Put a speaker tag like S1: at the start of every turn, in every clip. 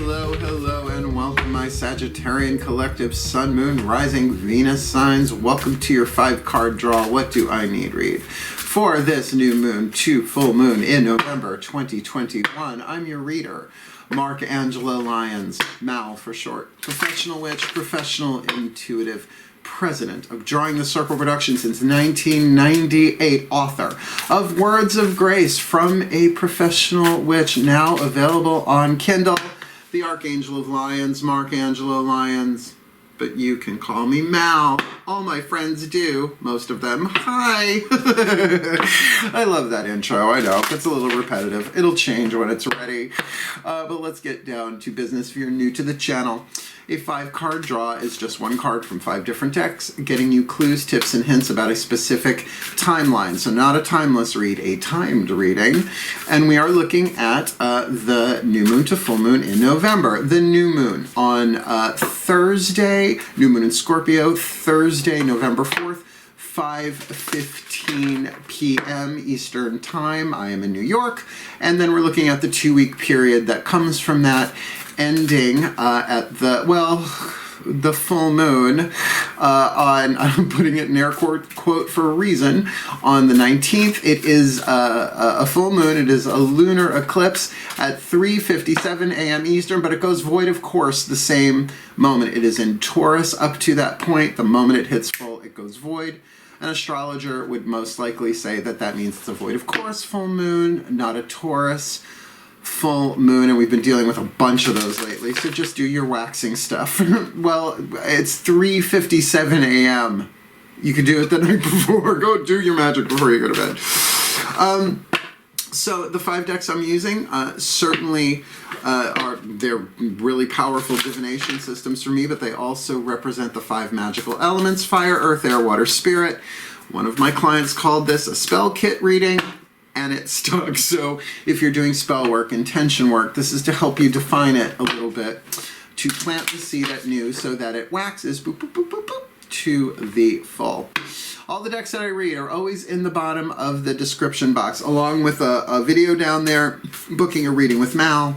S1: Hello, hello, and welcome, my Sagittarian collective Sun, Moon, Rising, Venus signs. Welcome to your 5-card draw. What do I need read? For this new moon to full moon in November 2021, I'm your reader, Angelo Lyons, Mal for short. Professional witch, professional intuitive, president of Drawing the Circle Productions since 1998, author of Words of Grace from a Professional Witch, now available on Kindle. The Archangel of Lyons, Angelo Lyons, but you can call me Mal. All my friends do, most of them. Hi! I love that intro, I know. It's a little repetitive. It'll change when it's ready. But let's get down to business if you're new to the channel. A 5-card draw is just one card from 5 different decks, getting you clues, tips, and hints about a specific timeline. So not a timeless read, a timed reading. And we are looking at the new moon to full moon in November. The new moon on Thursday, new moon in Scorpio, Thursday, November 4th, 5:15 p.m. Eastern Time. I am in New York. And then we're looking at the 2-week period that comes from that, ending at the full moon on, I'm putting it in air quote for a reason, on the 19th. It is a full moon. It is a lunar eclipse at 3:57 a.m. Eastern, but it goes void, of course, the same moment. It is in Taurus up to that point. The moment it hits full, it goes void. An astrologer would most likely say that that means it's a void, of course, full moon, not a Taurus full moon, and we've been dealing with a bunch of those lately, so just do your waxing stuff. Well, it's 3:57 a.m. You can do it the night before. Go do your magic before you go to bed. So the 5 decks I'm using certainly they're really powerful divination systems for me, but they also represent the 5 magical elements: fire, earth, air, water, spirit. One of my clients called this a spell kit reading, and it stuck. So if you're doing spell work, intention work, this is to help you define it a little bit, to plant the seed at new so that it waxes boop, boop, boop, boop, boop, to the full. All the decks that I read are always in the bottom of the description box, along with a video down there, booking a reading with Mal.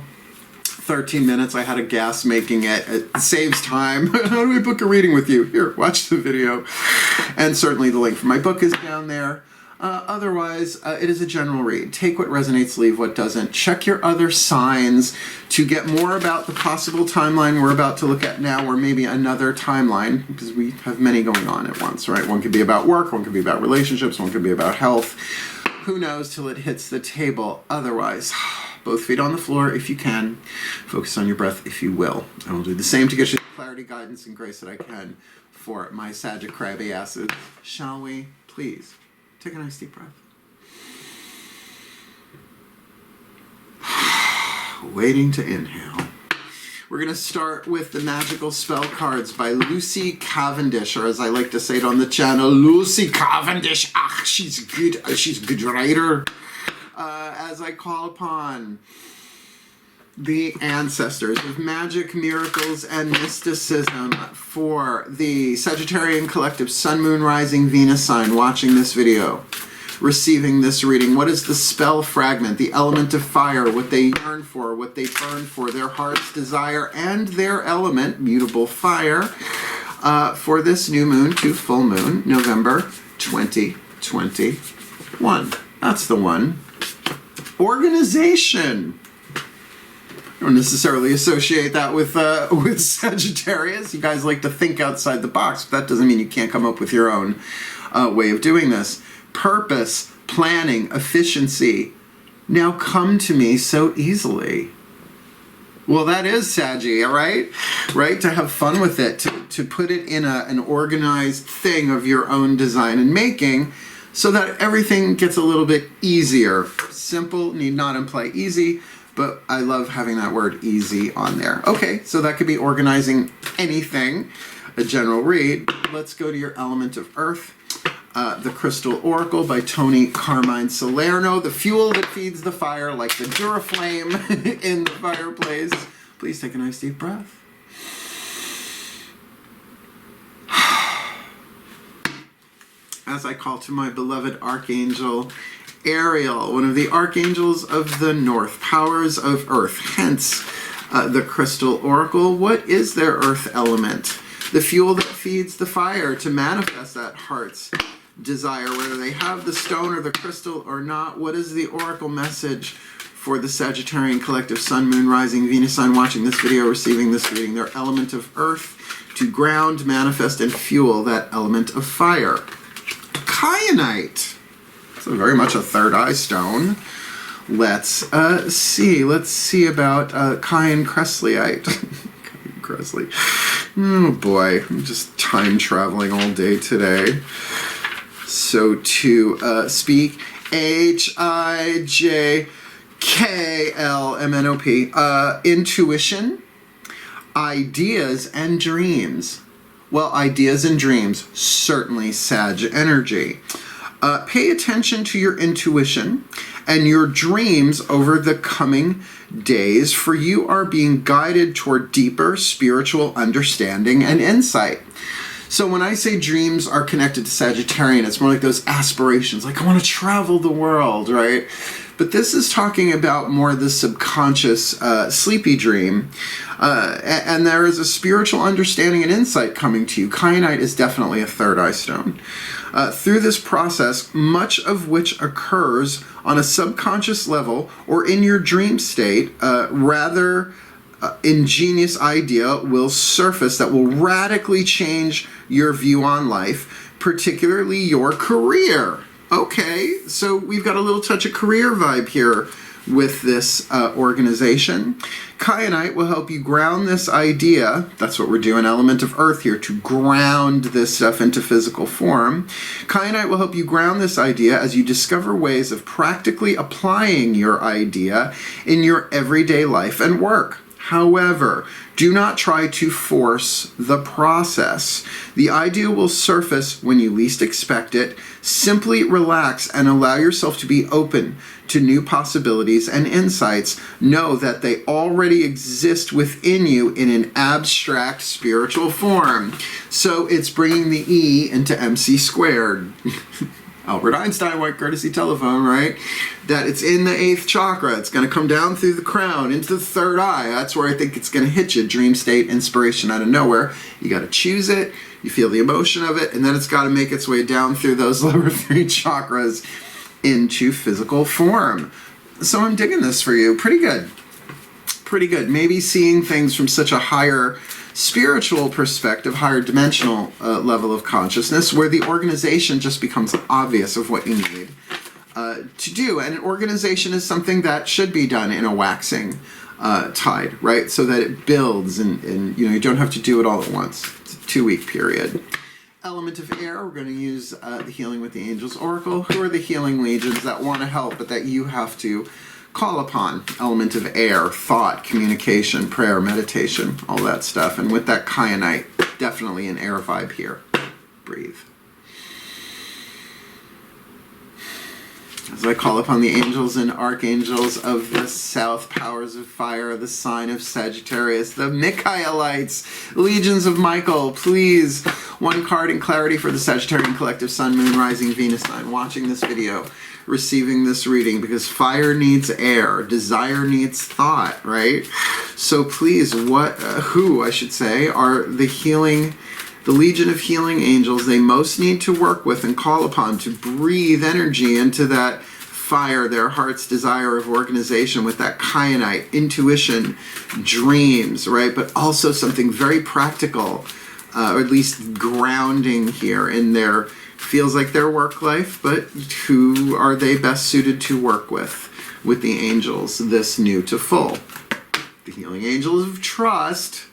S1: 13 minutes, I had a gas making it. It saves time. How do we book a reading with you? Here, watch the video. And certainly the link for my book is down there. Otherwise, it is a general read. Take what resonates, leave what doesn't. Check your other signs to get more about the possible timeline we're about to look at now, or maybe another timeline, because we have many going on at once, right? One could be about work, one could be about relationships, one could be about health. Who knows till it hits the table. Otherwise, both feet on the floor if you can. Focus on your breath if you will. I will do the same to get you the clarity, guidance, and grace that I can for my Sagitt crabby asses. Shall we? Please. Take a nice deep breath. Waiting to inhale. We're going to start with the magical spell cards by Lucy Cavendish, or as I like to say it on the channel, Lucy Cavendish. Ah, she's good. She's a good writer. As I call upon the ancestors of magic, miracles, and mysticism for the Sagittarian collective Sun, Moon, Rising, Venus sign watching this video, receiving this reading. What is the spell fragment, the element of fire, what they yearn for, what they burn for, their heart's desire, and their element, mutable fire, for this new moon to full moon, November 2021. That's the one. Organization. I don't necessarily associate that with Sagittarius. You guys like to think outside the box, but that doesn't mean you can't come up with your own way of doing this. Purpose, planning, efficiency, now come to me so easily. Well, that is Saggy, all right? Right? To have fun with it, to put it in an organized thing of your own design and making, so that everything gets a little bit easier. Simple need not imply easy, but I love having that word easy on there. Okay, so that could be organizing anything, a general read. Let's go to your element of earth. The Crystal Oracle by Tony Carmine Salerno. The fuel that feeds the fire, like the Duraflame in the fireplace. Please take a nice deep breath. As I call to my beloved Archangel Ariel, one of the archangels of the north, powers of earth, hence The crystal oracle, what is their earth element? The fuel that feeds the fire to manifest that heart's desire, whether they have the stone or the crystal or not. What is the oracle message for the Sagittarian collective sun, moon, rising, Venus sign watching this video, receiving this reading? Their element of earth to ground, manifest, and fuel that element of fire. Kyanite. So very much a third eye stone. Let's see. Let's see about Kyan Cressleyite. Kyan Cressley. Oh boy, I'm just time traveling all day today. So to speak HIJKLMNOP, intuition, ideas and dreams. Well, ideas and dreams, certainly Sag energy. Pay attention to your intuition and your dreams over the coming days, for you are being guided toward deeper spiritual understanding and insight. So when I say dreams are connected to Sagittarian, it's more like those aspirations, like I want to travel the world, right? But this is talking about more the subconscious sleepy dream. And there is a spiritual understanding and insight coming to you. Kyanite is definitely a third eye stone. Through this process, much of which occurs on a subconscious level or in your dream state, rather ingenious idea will surface that will radically change your view on life, particularly your career. Okay, so we've got a little touch of career vibe here with this organization. Kyanite will help you ground this idea. That's what we're doing, element of earth here, to ground this stuff into physical form. Kyanite will help you ground this idea as you discover ways of practically applying your idea in your everyday life and work. However, do not try to force the process. The idea will surface when you least expect it. Simply relax and allow yourself to be open to new possibilities and insights. Know that they already exist within you in an abstract spiritual form. So it's bringing the E into MC squared. Albert Einstein, white courtesy telephone, right? That it's in the 8th chakra. It's going to come down through the crown into the 3rd eye. That's where I think it's going to hit you. Dream state, inspiration out of nowhere. You got to choose it. You feel the emotion of it. And then it's got to make its way down through those lower 3 chakras into physical form. So I'm digging this for you. Pretty good. Pretty good. Maybe seeing things from such a higher spiritual perspective, higher dimensional level of consciousness, where the organization just becomes obvious of what you need to do. And an organization is something that should be done in a waxing tide, right? So that it builds and you know, you don't have to do it all at once. It's a 2-week period. Element of air, we're going to use the Healing with the Angels Oracle. Who are the healing legions that want to help, but that you have to call upon? Element of air, thought, communication, prayer, meditation, all that stuff. And with that kyanite, definitely an air vibe here. Breathe. As I call upon the angels and archangels of the south, powers of fire, the sign of Sagittarius, the Michaelites, legions of Michael, please, one card in clarity for the Sagittarian collective sun, moon, rising, Venus sign, watching this video, receiving this reading, because fire needs air, desire needs thought, right? So please, who I should say, are the legion of healing angels they most need to work with and call upon to breathe energy into that fire, their heart's desire of organization with that kyanite, intuition, dreams, right? But also something very practical, or at least grounding here in their, feels like their work life, but who are they best suited to work with the angels, this new to full? The healing angels of trust.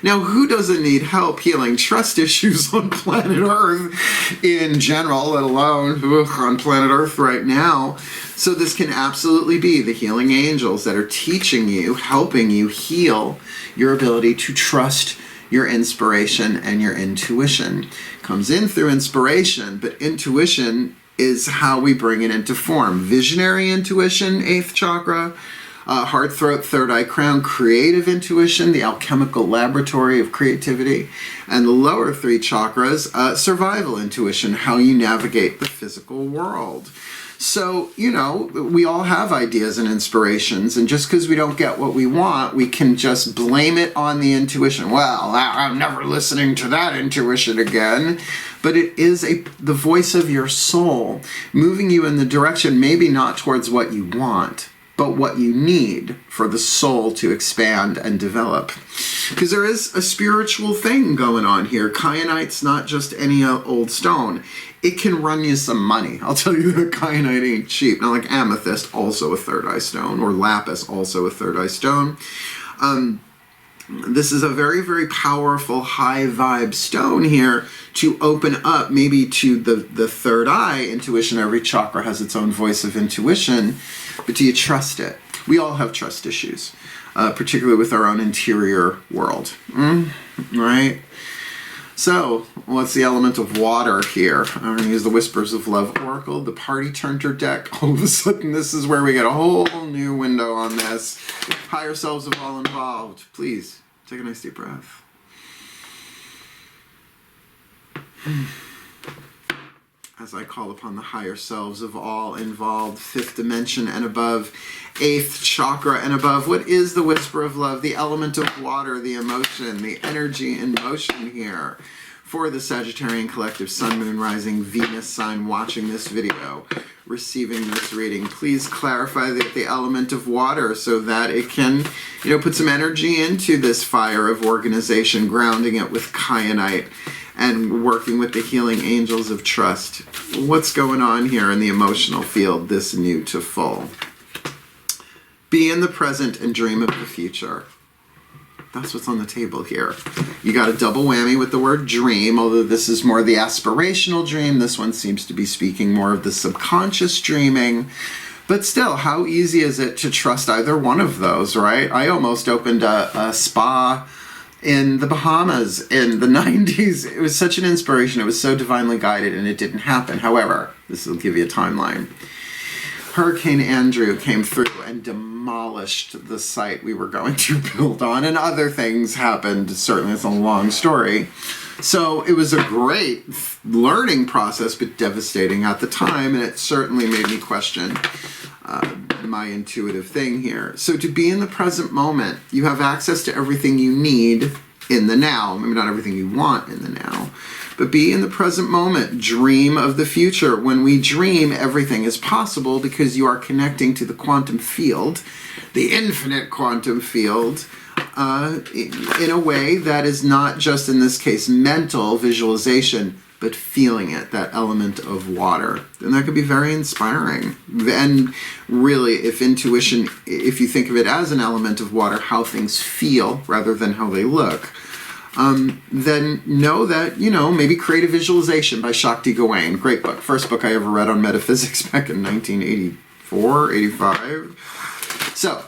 S1: Now, who doesn't need help healing trust issues on planet Earth in general, let alone on planet Earth right now? So this can absolutely be the healing angels that are teaching you, helping you heal your ability to trust your inspiration and your intuition. Comes in through inspiration, but intuition is how we bring it into form. Visionary intuition, 8th chakra. Heart, throat, 3rd eye, crown, creative intuition, the alchemical laboratory of creativity, and the lower 3 chakras, survival intuition, how you navigate the physical world. So, you know, we all have ideas and inspirations, and just because we don't get what we want, we can just blame it on the intuition. Well, I'm never listening to that intuition again. But it is the voice of your soul moving you in the direction, maybe not towards what you want, but what you need for the soul to expand and develop. Because there is a spiritual thing going on here. Kyanite's not just any old stone. It can run you some money. I'll tell you that kyanite ain't cheap. Now, like amethyst, also a third eye stone, or lapis, also a third eye stone. This is a very, very powerful high vibe stone here to open up maybe to the third eye intuition. Every chakra has its own voice of intuition, but do you trust it? We all have trust issues, particularly with our own interior world, right? So, what's the element of water here? I'm going to use the Whispers of Love Oracle, the Party Turner deck. All of a sudden, this is where we get a whole new window on this. Higher selves of all involved. Please, take a nice deep breath. As I call upon the higher selves of all involved, 5th dimension and above, 8th chakra and above. What is the Whisper of Love? The element of water, the emotion, the energy in motion here. For the Sagittarian collective, Sun, Moon, Rising, Venus sign watching this video, receiving this reading, please clarify the element of water so that it can, you know, put some energy into this fire of organization, grounding it with kyanite, and working with the healing angels of trust. What's going on here in the emotional field, this new to full? Be in the present and dream of the future. That's what's on the table here. You got a double whammy with the word dream, although this is more the aspirational dream. This one seems to be speaking more of the subconscious dreaming. But still, how easy is it to trust either one of those, right? I almost opened a spa in the Bahamas in the 90s. It was such an inspiration. It was so divinely guided, and it didn't happen. However, this will give you a timeline. Hurricane Andrew came through and demolished the site we were going to build on, and other things happened. Certainly, it's a long story. So it was a great learning process, but devastating at the time, and it certainly made me question my intuitive thing here. So to be in the present moment, you have access to everything you need in the now. Maybe not everything you want in the now, but be in the present moment. Dream of the future. When we dream, everything is possible because you are connecting to the quantum field, the infinite quantum field, in a way that is not just, in this case, mental visualization, but feeling it, that element of water. And that could be very inspiring. And really, if intuition, if you think of it as an element of water, how things feel rather than how they look, then know that, you know, maybe create a visualization by Shakti Gawain. Great book. First book I ever read on metaphysics back in 1984, 85. So,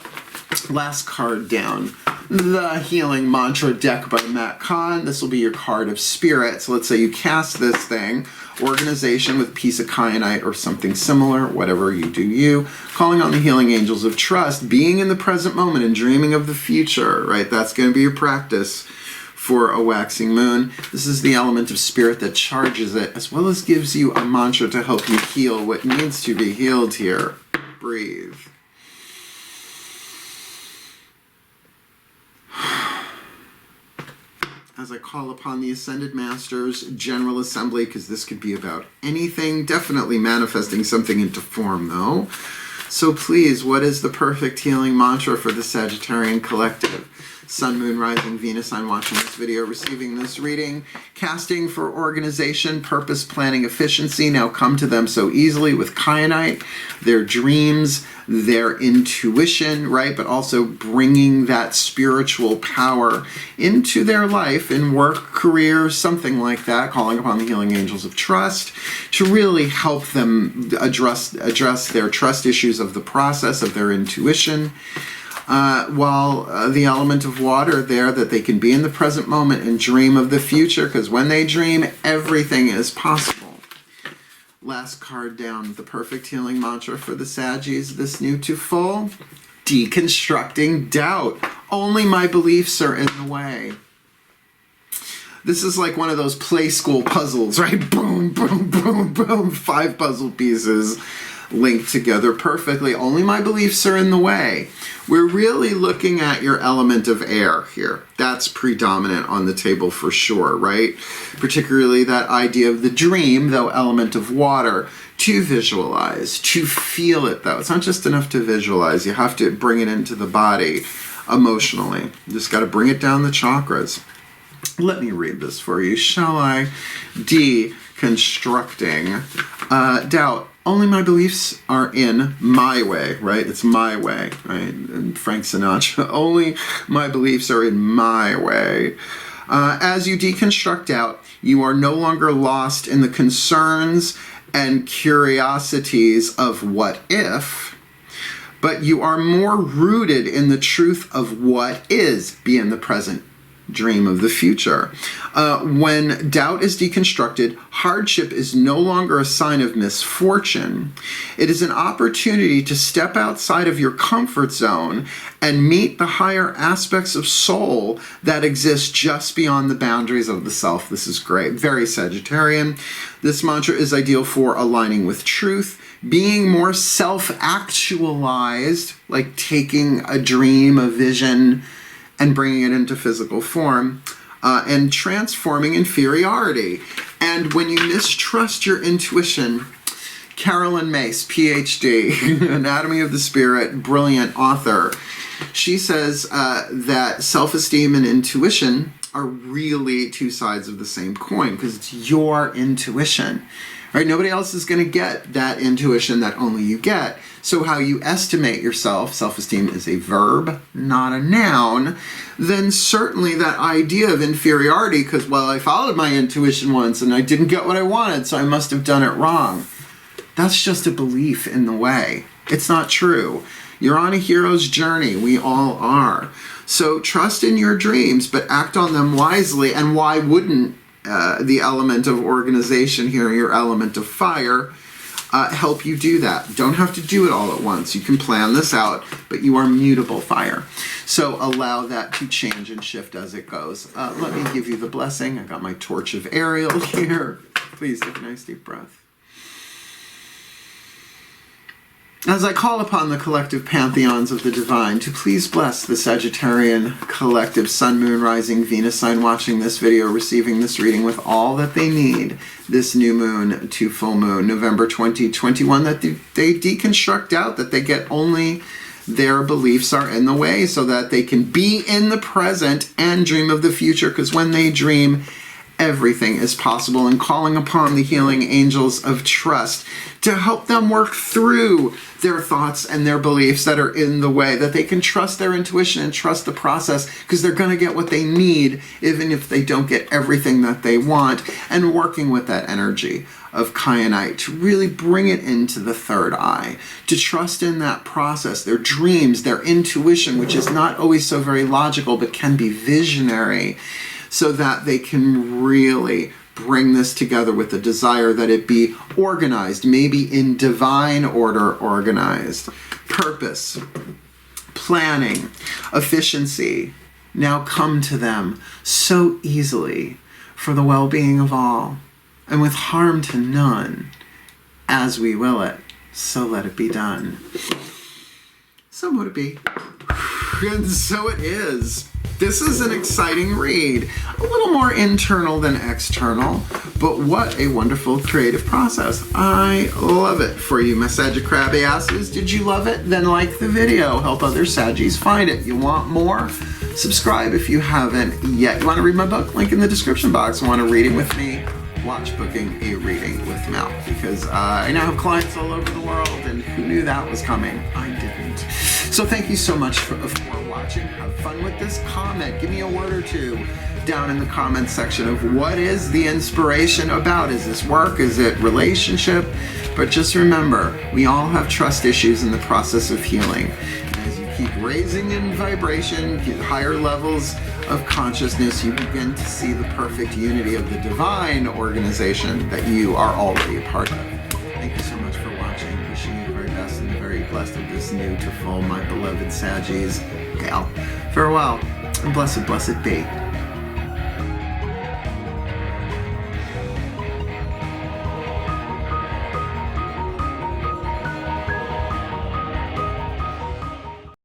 S1: last card down. The Healing Mantra deck by Matt Kahn. This will be your card of spirit. So let's say you cast this thing, organization with piece of kyanite or something similar, whatever you do you, calling on the healing angels of trust, being in the present moment and dreaming of the future, right? That's going to be your practice for a waxing moon. This is the element of spirit that charges it, as well as gives you a mantra to help you heal what needs to be healed here. Breathe. As I call upon the Ascended Masters, General Assembly, because this could be about anything, definitely manifesting something into form, though. So please, what is the perfect healing mantra for the Sagittarian collective? Sun, Moon, Rising, Venus, I'm watching this video, receiving this reading, casting for organization, purpose, planning, efficiency, now come to them so easily with kyanite, their dreams, their intuition, right? But also bringing that spiritual power into their life in work, career, something like that, calling upon the healing angels of trust to really help them address their trust issues of the process of their intuition. While the element of water there, that they can be in the present moment and dream of the future, because when they dream, everything is possible. Last card down, the perfect healing mantra for the Saggies, this new to full, deconstructing doubt. Only my beliefs are in the way. This is like one of those play school puzzles, right? Boom, boom, boom, boom, 5 puzzle pieces. link together perfectly. Only my beliefs are in the way. We're really looking at your element of air here. That's predominant on the table for sure, right? Particularly that idea of the dream, though, element of water. To visualize, to feel it, though. It's not just enough to visualize. You have to bring it into the body emotionally. You just got to bring it down the chakras. Let me read this for you, shall I? Deconstructing. Doubt. Only my beliefs are in my way, right? It's my way, right? And Frank Sinatra. Only my beliefs are in my way. As you deconstruct doubt, you are no longer lost in the concerns and curiosities of what if, but you are more rooted in the truth of what is. Be in the present, dream of the future. When doubt is deconstructed, hardship is no longer a sign of misfortune. It is an opportunity to step outside of your comfort zone and meet the higher aspects of soul that exist just beyond the boundaries of the self. This is great. Very Sagittarian. This mantra is ideal for aligning with truth, being more self-actualized, like taking a dream, a vision, and bringing it into physical form, and transforming inferiority. And when you mistrust your intuition, Carolyn Mace, PhD, Anatomy of the Spirit, brilliant author, she says that self-esteem and intuition are really two sides of the same coin, because it's your intuition. Right? Nobody else is going to get that intuition that only you get. So how you estimate yourself, self-esteem is a verb, not a noun, then certainly that idea of inferiority, because, well, I followed my intuition once and I didn't get what I wanted, so I must have done it wrong. That's just a belief in the way. It's not true. You're on a hero's journey. We all are. So trust in your dreams, but act on them wisely. And why wouldn't the element of organization here, your element of fire, help you do that? Don't have to do it all at once. You can plan this out, but you are mutable fire. So allow that to change and shift as it goes. Let me give you the blessing. I got my torch of Ariel here. Please take a nice deep breath. As I call upon the collective pantheons of the divine to please bless the Sagittarian collective Sun, Moon, Rising, Venus sign watching this video, receiving this reading with all that they need this new moon to full moon, November 2021, that they deconstruct out, that they get only their beliefs are in the way so that they can be in the present and dream of the future, because when they dream, everything is possible, and calling upon the healing angels of trust to help them work through their thoughts and their beliefs that are in the way, that they can trust their intuition and trust the process, because they're going to get what they need even if they don't get everything that they want, and working with that energy of kyanite to really bring it into the third eye, to trust in that process, their dreams, their intuition, which is not always so very logical but can be visionary, so that they can really bring this together with the desire that it be organized, maybe in divine order organized. Purpose, planning, efficiency now come to them so easily for the well-being of all, and with harm to none, as we will it, so let it be done. So would it be. And so it is. This is an exciting read, a little more internal than external, but what a wonderful creative process. I love it for you, my Sagittarius asses. Did you love it? Then like the video, help other Saggies find it. You want more? Subscribe if you haven't yet. You want to read my book? Link in the description box. Want a reading with me? Watch Booking a Reading with Mel, because I now have clients all over the world, and who knew that was coming? I didn't. So thank you so much for watching. Have fun with this comment. Give me a word or two down in the comment section of what is the inspiration about. Is this work? Is it relationship? But just remember, we all have trust issues in the process of healing. And as you keep raising in vibration, higher levels of consciousness, you begin to see the perfect unity of the divine organization that you are already a part of. Thank you so much for watching. Wishing you the very best and the very blessed of this new to full, my beloved Saggies. Farewell, and blessed be.